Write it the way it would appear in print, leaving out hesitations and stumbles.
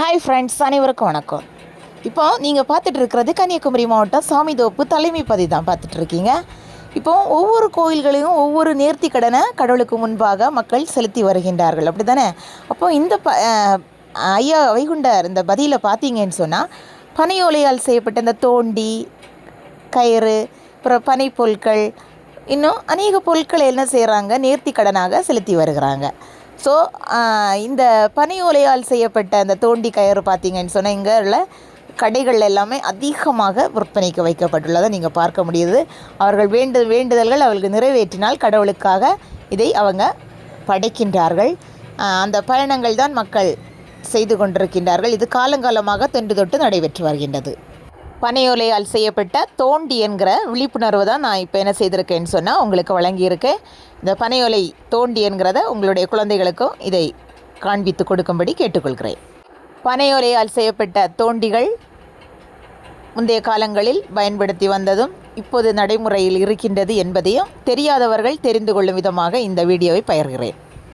Hi friends, அனைவருக்கும் வணக்கம். இப்போ நீங்கள் பார்த்துட்டு இருக்கிறது கன்னியாகுமரி மாவட்டம் சாமிதோப்பு தலைமைப்பதி தான் பார்த்துட்ருக்கீங்க. இப்போ ஒவ்வொரு கோயில்களையும் ஒவ்வொரு நேர்த்தி கடனை கடவுளுக்கு முன்பாக மக்கள் செலுத்தி வருகின்றார்கள், அப்படி தானே? அப்போது இந்த ஐயா வைகுண்டர் இந்த பதியில் பார்த்தீங்கன்னு சொன்னால், பனையோலையால் செய்யப்பட்ட இந்த தோண்டி, கயிறு, அப்புறம் பனை பொருட்கள், இன்னும் அநேக பொருட்களை என்ன செய்கிறாங்க, நேர்த்தி கடனாக செலுத்தி வருகிறாங்க. ஸோ இந்த பனை ஓலையால் செய்யப்பட்ட அந்த தோண்டி கயிறு பார்த்திங்கன்னு சொன்னால் இங்கே உள்ள கடைகள் எல்லாமே அதிகமாக விற்பனைக்கு வைக்கப்பட்டுள்ளதை நீங்கள் பார்க்க முடியுது. அவர்கள் வேண்டுதல்கள் அவர்களுக்கு நிறைவேற்றினால் கடவுளுக்காக இதை அவங்க படைக்கின்றார்கள். அந்த பயணங்கள் தான் மக்கள் செய்து கொண்டிருக்கின்றார்கள். இது காலங்காலமாக தொன்று தொட்டு நடைபெற்று வருகின்றது. பனையோலையால் செய்யப்பட்ட தோண்டி என்கிற விழிப்புணர்வு தான் நான் இப்போ என்ன செய்திருக்கேன்னு சொன்னால் உங்களுக்கு வழங்கியிருக்கேன். இந்த பனையோலை தோண்டி என்கிறத உங்களுடைய குழந்தைகளுக்கும் இதை காண்பித்து கொடுக்கும்படி கேட்டுக்கொள்கிறேன். பனையோலையால் செய்யப்பட்ட தோண்டிகள் முந்தைய காலங்களில் பயன்படுத்தி வந்ததும் இப்போது நடைமுறையில் இருக்கின்றது என்பதையும் தெரியாதவர்கள் தெரிந்து கொள்ளும் விதமாக இந்த வீடியோவை பகிர்கிறேன்.